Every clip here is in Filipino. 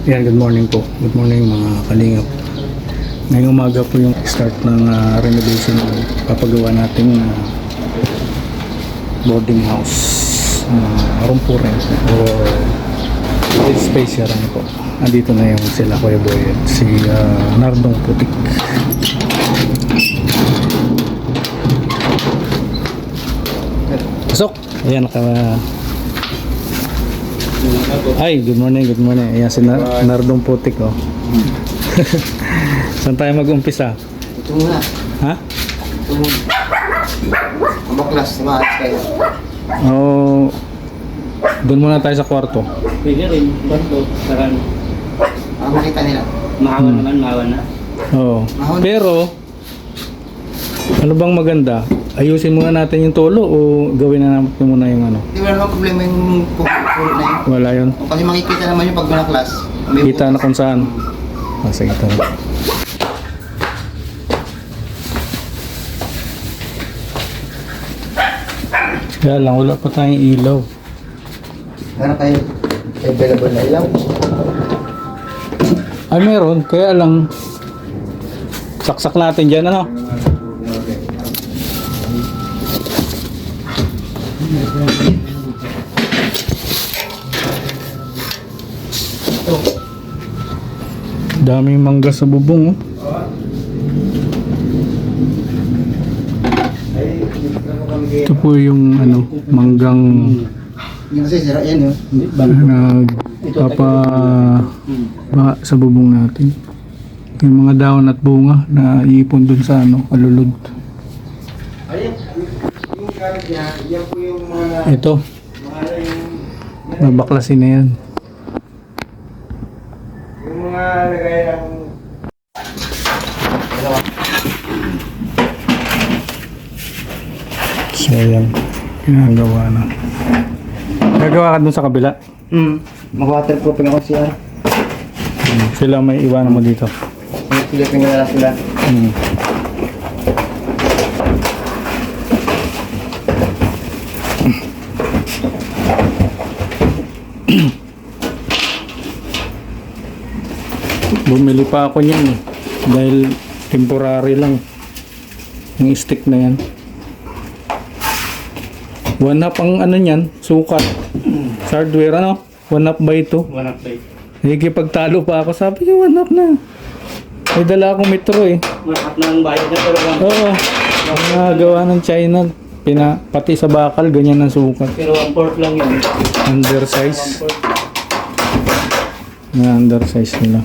Yan, good morning po. Good morning mga kalingap. Ngayong umaga po yung start ng renovation ng papagawa nating boarding house. Room po rin or space yan po. Andito na yung sila Kuya Boy at si Nardong Putik. Pasok! Ayan, Ay, good morning, good morning. Ayan si Nardong Putik, oh. Saan tayo mag-umpisa? Ito muna. Ha? Ito muna. Mabaklas, maayos kayo. Oh, doon muna tayo sa kwarto. Pwede rin, kwarto, saran. Makita nila. Mahawan naman, mahawan na. Oo. Pero, ano bang maganda? Ayusin muna natin yung tulo o gawin na natin muna yung ano? Hindi wala naman problema yung puro na yun. Wala yun. Kasi makikita naman yung pag manaklas. Kita na kung saan. Sige, tara. Kaya lang, wala pa tayong ilaw. Meron kayo available na ilaw. Ay, meron. Kaya lang, saksak natin dyan, ano? Daming mangga sa bubong, oh. Ito po yung ano, manggang Hindi kasi sira yan yun. nagpapa sa bubong natin. Yung mga dahon at bunga na iipon dun sa ano, alulod. Ayun, yung gamit niya, yan po yung mga Ito, nabaklasin na yan. yung mga lagay ng So yan, ginagawa na. Gagawa ka dun sa kabila. mag-waterproofing ako siya. Sila may iwanan mo dito. Pilipin na lang sila. Bumili pa ako niyan eh. Dahil temporary lang. Yung stick na yan. 1/2 ang ano niyan, sukat. Sa hardware, ano? 1/2 by 2. One up plate. Nakikipagtalo pa ako. Sabi ko, 1/2 na. May dala akong metro eh. One up na ang bayad na pero Oo. Ang nagawa ng China. Pati sa bakal, ganyan ang sukat. pero 1/4 lang yun. Undersize. 1/4. Na undersize nila.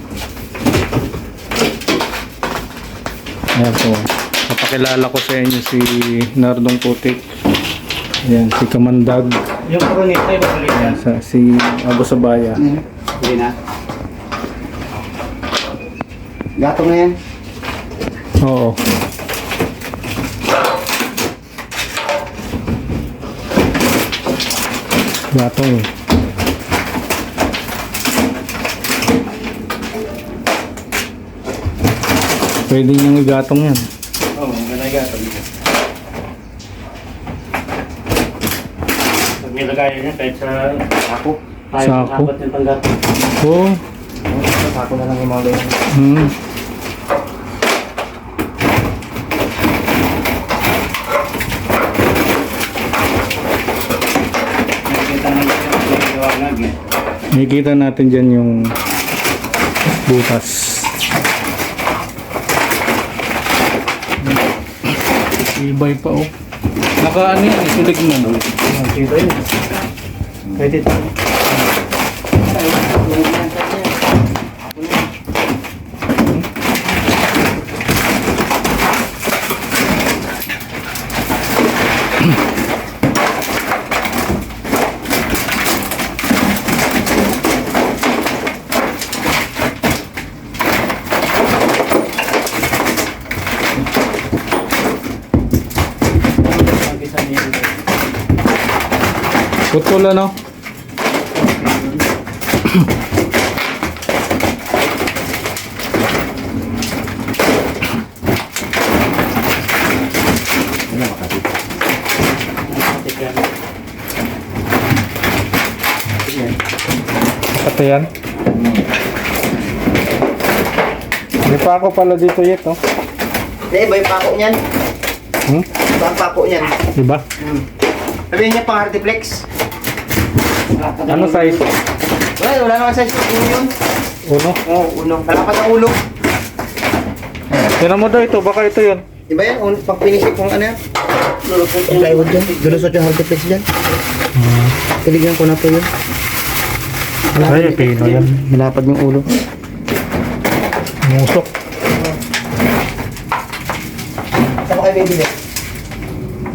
Ayan po. Papakilala ko sa inyo si Nardong Putik. Ayan, si Kamandag. Yung coronita, iba ulit yan. Si Abu Sabaya. Hindi na. Gatong na yan. Oo. Gatong eh. Pwede niyang igatong yan. Oo, maganda yung gatong. Pag nilagayan niya kahit sa sako. Sako? Apat yung panggatong. Oo. Sako na lang yung mga ganyan. Nakikita naman yung liwanag eh. Nakikita natin dyan yung butas. Ibay pa oh. Naka ano yan, isulig mo. Nakikita yun. Kahit ito. Putol ano? Pati yan? May pako pala dito yet, oh. Eh, iba yung pako niyan. Hmm? Iba ang pako niyan. Diba? Sabihin niya pang Artiflex. Ano size? Wala naman size. Uno yun. Uno? Oo, uno. Kalapat ang ulo. Tinan mo daw ito, baka ito yun. Diba yan? Pag pinisip kung ano yan. Ang plywood dyan. Dulusot yung Artiflex dyan. Tiligyan ko na po yun. Ay, pino yan. Malapad yung ulo. Musok. Saan ba kayo bibili?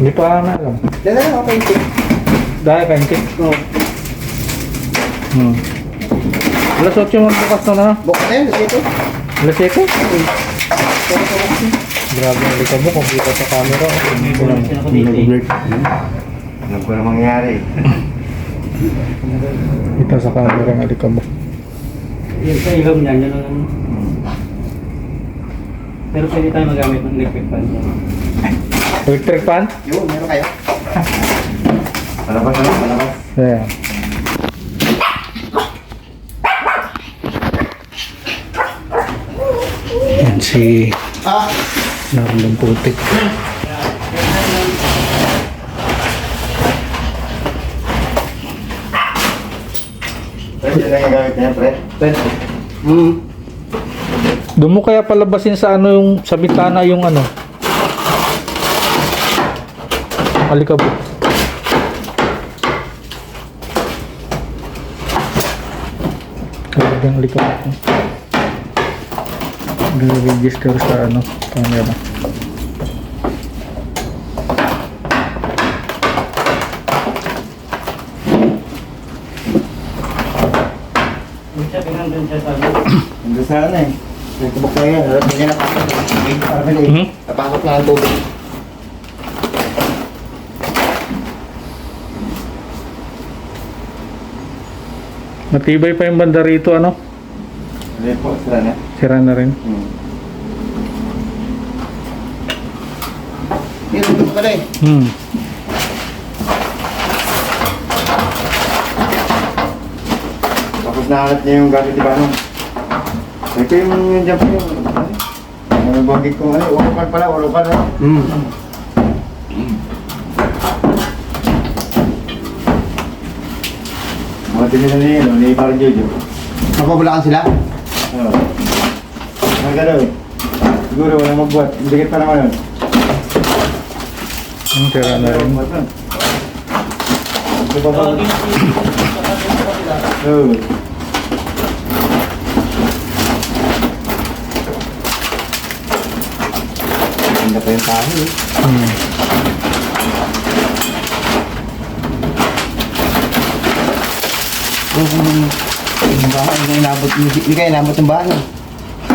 Hindi pa na alam. Diyan na lang ako kayo. Dahil kaintik. Oo. Alas 8 magbukas na na. Bukas na yun. Kasi ito. Alas 7? Grabe ang likab mo kung kita sa camera. Alam ko na mangyari. Kita sa camera ang likab mo. Yung sa ilaw niya, yun ang... Pero pwede tayo magamit ng electric fan. Electric fan? Yun, meron kayo. Palabas na, palabas. Ayan. Yan si Narlong Putik. Pwede lang yung gamit niya, pre. Pwede. Doon mo kaya palabasin sa ano yung sa bitana yung ano? Alikabok. Talagang alikabok. Register sa ano, camera. Hindi sana eh. Nagtubok na yan. Harap niya napasok. Para pala eh. Napasok na ang tubig. Matibay pa yung banda rito, ano? Hindi po, sila na. Sira na rin. Hindi, tubig pala eh. Tapos nahanap niya yung gamit, di ba, no? Ito yung dyan pa yung... Ano bagay ko, ano? Urukan pala, urukan, no? Mga tinilan niya yun, ni parang Jojo. Napabulakan sila? Oo. Ang galaw eh. Siguro walang magbuhat. Dikit pa naman yun. Sira na rin. Ito pa ba? Oo. Ganda pa yung tayo eh. Yung bahay, hindi kayo inabot ng bahay.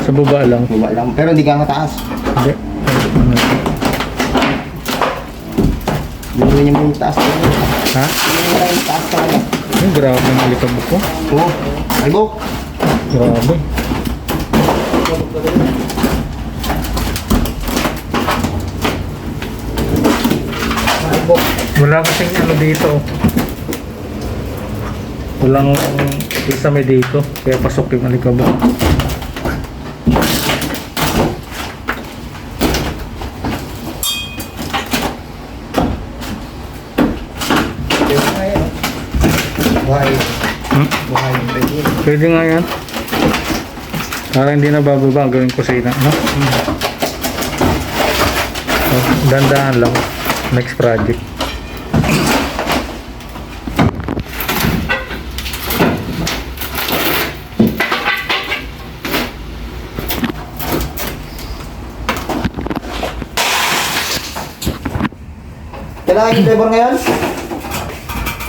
Sa baba lang. Baba lang, pero hindi ka mataas. Hindi. Hindi niya mo yung taas. Ha? Hindi niya yung taas talaga. Ay, grabe ang alikabok ko. Oo. Albok. Grabe. Albok. Wala kasing ano dito. Walang isame dito. Kaya pasok yung alikabok. Buhay. Hmm? Buhay. Pwede. Pwede nga yan. Para hindi na bababa, gawing kusina, no? So, dandahan lang. Next project. Kailangan yung labor ngayon?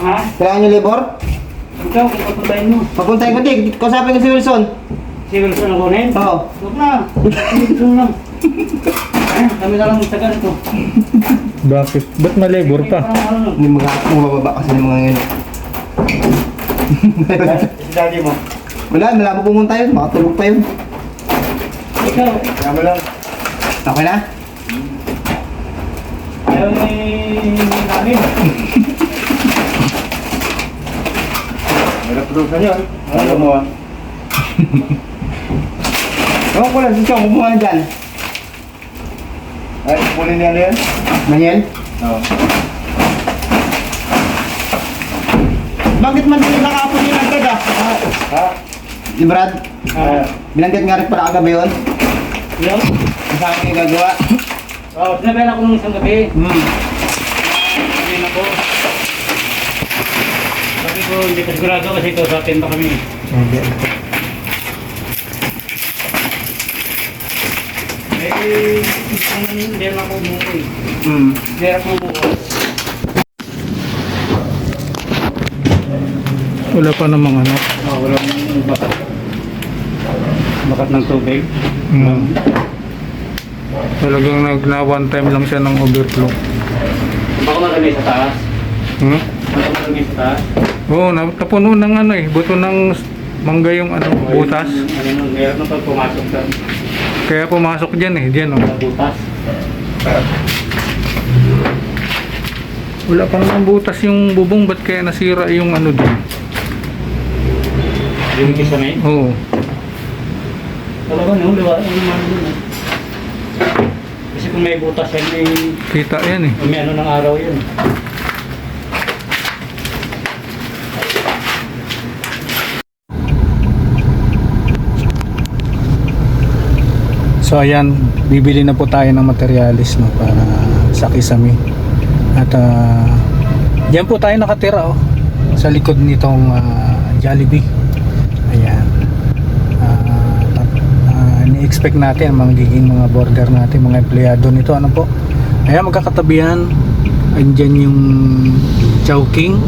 Ha? Kailangan yung labor? Ikaw, kung papuntahin mo. Papuntahin ko din. Kausapin ko si Wilson. Si Wilson ang kunin? Oo. Huwag na. Wilson lang. Kami na lang magtagal ito. Bakit? Ba't may labor pa? Hindi mababa kasi ng mga ngayon. Si daddy mo. Wala, malabo pumunta yun. Makatulog pa yun. Ikaw. Kama lang. Okay na? Ayaw ni namin. Nag-approve na yun. Alam mo ah. Ewan ko lang, dito, kumuha na dyan. Ay, kunin niya na yan. Manuel? Oo. Bakit man din nakapon yung agad ah? Ha? Di Brad? Binanggit nga rin pala kagabi yun. Yun? Sa akin yung gagawa. Oo, sinabihan ako nung isang gabi. Sabihin ako. Sabi ko, hindi ka sigurado kasi ito sa tenda kami. Hindi naman ako umuwi. Hindi ako umuwi. Wala pa namang ano. Wala nang bakat. Bakat ng tubig. Talagang na one time lang siya ng overflow. Baka marami sa taas. Baka marami sa taas. Oo, napuno ng ano eh, buto ng mangga yung ano, butas. Ano nun, meron na pag pumasok sa Kaya pumasok dyan eh, dyan oh. butas. Wala pa namang butas yung bubong, ba't kaya nasira yung ano dyan? Yung isa na yun. Oo. Talaga no, liwa. Ano naman dun eh. Kasi kung may butas yan, Kita yan eh. may ano ng araw yun. So ayan, bibili na po tayo ng materialis no, para sa kisame. At diyan po tayo nakatira oh, sa likod nitong Jollibee. Ayan. Ni-expect natin ang magiging mga border natin, mga empleyado nito. Ano po? Ayan, magkakatabihan. Andyan yung Chowking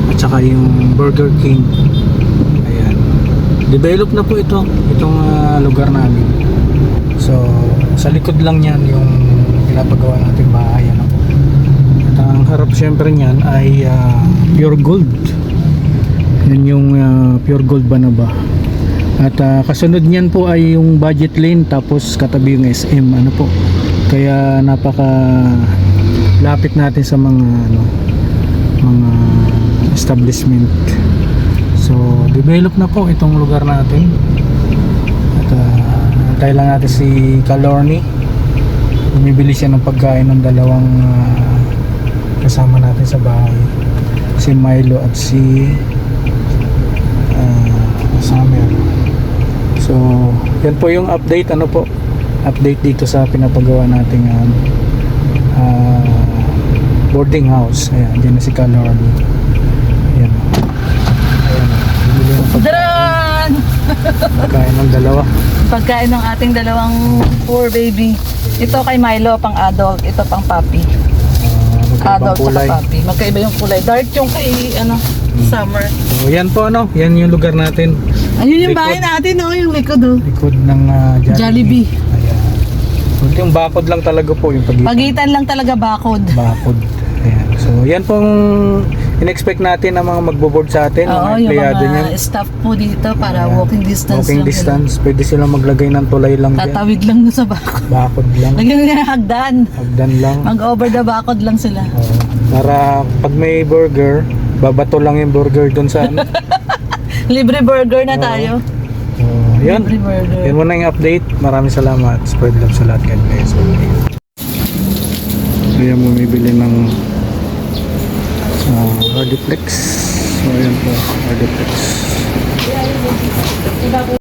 at saka yung Burger King. Ayan. Develop na po itong lugar namin. So, sa likod lang yan yung pinapagawa natin bahay. Ano po. At ang harap syempre niyan ay pure gold. Yan yung pure gold ba na ba? At kasunod niyan po ay yung budget lane, tapos katabi yung SM. Ano po. Kaya napaka lapit natin sa mga mga establishment. So, develop na po itong lugar natin. At antay lang natin si Kalorni. Bumibili siya ng pagkain ng dalawang kasama natin sa bahay, si Milo at si Summer. So yan po yung update, ano po, update dito sa pinapagawa nating boarding house. Ayan, dyan na si Kalorni. Ayan, ayan, bumili ng pagkain ng dalawa. Pagkain ng ating dalawang poor baby. Ito kay Milo, pang adult. Ito pang puppy. Magkaibang Adult kulay. sa puppy. Magkaiba yung kulay. Dark yung kay, Summer. So yan po ano, yan yung lugar natin. Ayun yung Likod. bahay natin, yung likod, Likod ng Jollibee. Ayan. So, yung bakod lang talaga po yung pagitan. Pagitan lang talaga bakod. Bakod. Ayan. So yan pong in-expect natin ang mga magbo-board sa atin, mga Oo, yung empleyado mga niyan. staff po dito para Ayan. walking distance Walking lang. distance. Pwede silang maglagay ng tulay lang dyan. Tatawid lang sa bakod. Bakod lang. Lagyan nila hagdan. Hagdan lang. Mag-over the bakod lang sila. Oo. Para pag may burger, babato lang yung burger dun sa ano. Libre burger na tayo. So, yan. Libre burger. Yan muna yung update. Maraming salamat. Spread love sa lahat. God bless. So yan, bumibili ng Hardiplex. So yan po, Hardiplex.